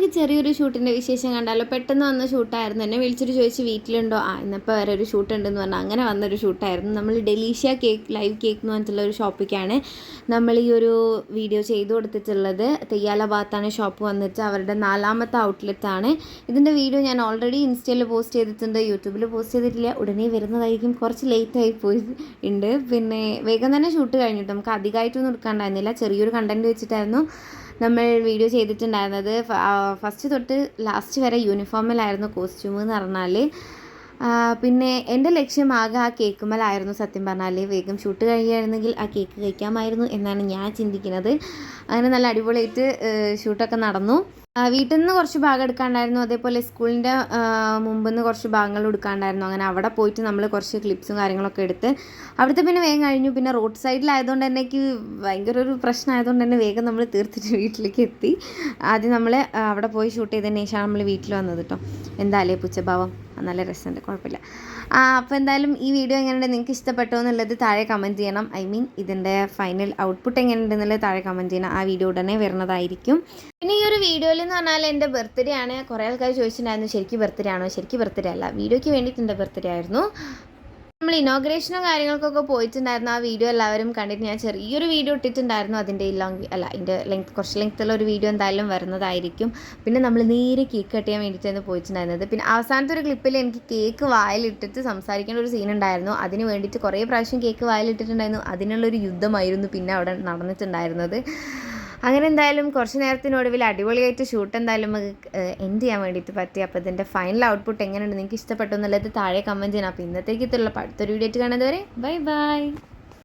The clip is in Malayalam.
നമുക്കൊരു ചെറിയൊരു ഷൂട്ടിൻ്റെ വിശേഷം കണ്ടാലോ. പെട്ടെന്ന് വന്ന ഷൂട്ടായിരുന്നു. എന്നെ വിളിച്ചിട്ട് ചോദിച്ച് വീട്ടിലുണ്ടോ, ഇന്നിപ്പോൾ വേറെ ഒരു ഷൂട്ട് ഉണ്ടെന്ന് പറഞ്ഞാൽ അങ്ങനെ വന്നൊരു ഷൂട്ടായിരുന്നു. നമ്മൾ ഡെലീഷ്യ കേക്ക് ലൈവ് കേക്ക് എന്ന് പറഞ്ഞിട്ടുള്ള ഒരു ഷോപ്പിലേക്കാണ് നമ്മൾ ഈ ഒരു വീഡിയോ ചെയ്തു കൊടുത്തിട്ടുള്ളത്. തെയ്യാല ഭാഗത്താണ് ഷോപ്പ് വന്നിട്ട്, അവരുടെ 4ാമത്തെ ഔട്ട്ലെറ്റാണ്. ഇതിൻ്റെ വീഡിയോ ഞാൻ ഓൾറെഡി ഇൻസ്റ്റയിൽ പോസ്റ്റ് ചെയ്തിട്ടുണ്ട്, യൂട്യൂബിൽ പോസ്റ്റ് ചെയ്തിട്ടില്ല. ഉടനെ വരുന്നതായിരിക്കും. കുറച്ച് ലേറ്റായി പോയി ഉണ്ട്. പിന്നെ വേഗം തന്നെ ഷൂട്ട് കഴിഞ്ഞിട്ട് നമുക്ക് അധികമായിട്ടൊന്നും എടുക്കാണ്ടായിരുന്നില്ല. ചെറിയൊരു കണ്ടൻറ്റ് വെച്ചിട്ടായിരുന്നു നമ്മൾ വീഡിയോ ചെയ്തിട്ടുണ്ടായിരുന്നത്. ഫസ്റ്റ് തൊട്ട് ലാസ്റ്റ് വരെ യൂണിഫോമിലായിരുന്നു കോസ്റ്റ്യൂം എന്ന് പറഞ്ഞാൽ. പിന്നെ എൻ്റെ ലക്ഷ്യം ആകെ ആ കേക്കുമ്മലായിരുന്നു. സത്യം പറഞ്ഞാൽ വേഗം ഷൂട്ട് കഴിയുമായിരുന്നെങ്കിൽ ആ കേക്ക് കഴിക്കാമായിരുന്നു എന്നാണ് ഞാൻ ചിന്തിക്കുന്നത്. അങ്ങനെ നല്ല അടിപൊളിയായിട്ട് ഷൂട്ടൊക്കെ നടന്നു. വീട്ടിൽ നിന്ന് കുറച്ച് ഭാഗം എടുക്കാണ്ടായിരുന്നു, അതേപോലെ സ്കൂളിൻ്റെ മുമ്പിൽ നിന്ന് കുറച്ച് ഭാഗങ്ങൾ എടുക്കാണ്ടായിരുന്നു. അങ്ങനെ അവിടെ പോയിട്ട് നമ്മൾ കുറച്ച് ക്ലിപ്സും കാര്യങ്ങളൊക്കെ എടുത്ത് അവിടുത്തെ പിന്നെ വേഗം കഴിഞ്ഞു. പിന്നെ റോഡ് സൈഡിലായതുകൊണ്ട് തന്നെ എനിക്ക് ഭയങ്കര ഒരു പ്രശ്നമായതുകൊണ്ട് തന്നെ വേഗം നമ്മൾ തീർത്തിട്ട് വീട്ടിലേക്ക് എത്തി. ആദ്യം നമ്മൾ അവിടെ പോയി ഷൂട്ട് ചെയ്തതിന് ശേഷമാണ് നമ്മൾ വീട്ടിൽ വന്നത് കേട്ടോ. എന്തായാലും പുച്ഛഭാവം നല്ല രസമുണ്ട്, കുഴപ്പമില്ല. അപ്പോൾ എന്തായാലും ഈ വീഡിയോ എങ്ങനെയുണ്ട്, നിങ്ങൾക്ക് ഇഷ്ടപ്പെട്ടോ എന്നുള്ളത് താഴെ കമൻറ്റ് ചെയ്യണം. ഇതിൻ്റെ ഫൈനൽ ഔട്ട്പുട്ട് എങ്ങനെയുണ്ടെന്നുള്ളത് താഴെ കമൻറ്റ് ചെയ്യണം. ആ വീഡിയോ ഉടനെ വരുന്നതായിരിക്കും. പിന്നെ ഈ ഒരു വീഡിയോയിൽ എന്ന് പറഞ്ഞാൽ എൻ്റെ ബർത്ത്ഡേ ആണ്. കുറേ ആൾക്കാർ ചോദിച്ചിട്ടുണ്ടായിരുന്നു ശരിക്കും ബർത്ത്ഡേ ആണോ. ശരിക്കും ബർത്ത്ഡേ അല്ല, വീഡിയോയ്ക്ക് വേണ്ടിയിട്ട് എൻ്റെ ബർത്ത്ഡേ ആയിരുന്നു. നമ്മൾ ഇനോഗ്രേഷനോ കാര്യങ്ങൾക്കൊക്കെ പോയിട്ടുണ്ടായിരുന്നു. ആ വീഡിയോ എല്ലാവരും കണ്ടിട്ട് ഞാൻ ചെറിയൊരു വീഡിയോ ഇട്ടിട്ടുണ്ടായിരുന്നു. അതിൻ്റെ കുറച്ച് ലെങ്ത്തുള്ള ഒരു വീഡിയോ എന്തായാലും വരുന്നതായിരിക്കും. പിന്നെ നമ്മൾ നേരെ കേക്ക് കട്ട് ചെയ്യാൻ വേണ്ടിയിട്ടായിരുന്നു പോയിട്ടുണ്ടായിരുന്നത്. പിന്നെ അവസാനത്തെ ഒരു ക്ലിപ്പിൽ എനിക്ക് കേക്ക് വായിലിട്ടിട്ട് സംസാരിക്കേണ്ട ഒരു സീൻ ഉണ്ടായിരുന്നു. അതിന് വേണ്ടിയിട്ട് കുറേ പ്രാവശ്യം കേക്ക് വായിലിട്ടിട്ടുണ്ടായിരുന്നു. അതിനുള്ളൊരു യുദ്ധമായിരുന്നു പിന്നെ അവിടെ നടന്നിട്ടുണ്ടായിരുന്നത്. അങ്ങനെ എന്തായാലും കുറച്ച് നേരത്തിനൊടുവിൽ അടിപൊളിയായിട്ട് ഷൂട്ട് എന്തായാലും നമുക്ക് എൻഡ് ചെയ്യാൻ വേണ്ടിയിട്ട് പറ്റി. അപ്പോൾ ഇതിൻ്റെ ഫൈനൽ ഔട്ട്പുട്ട് എങ്ങനെയുണ്ട്, നിങ്ങൾക്ക് ഇഷ്ടപ്പെട്ടു എന്നുള്ളത് താഴെ കമൻറ്റ് ചെയ്യണം. അപ്പോൾ ഇന്നത്തേക്കുള്ള അടുത്തൊരു വീഡിയോ ആയിട്ട് കാണുന്നത് വരെ ബൈ ബൈ.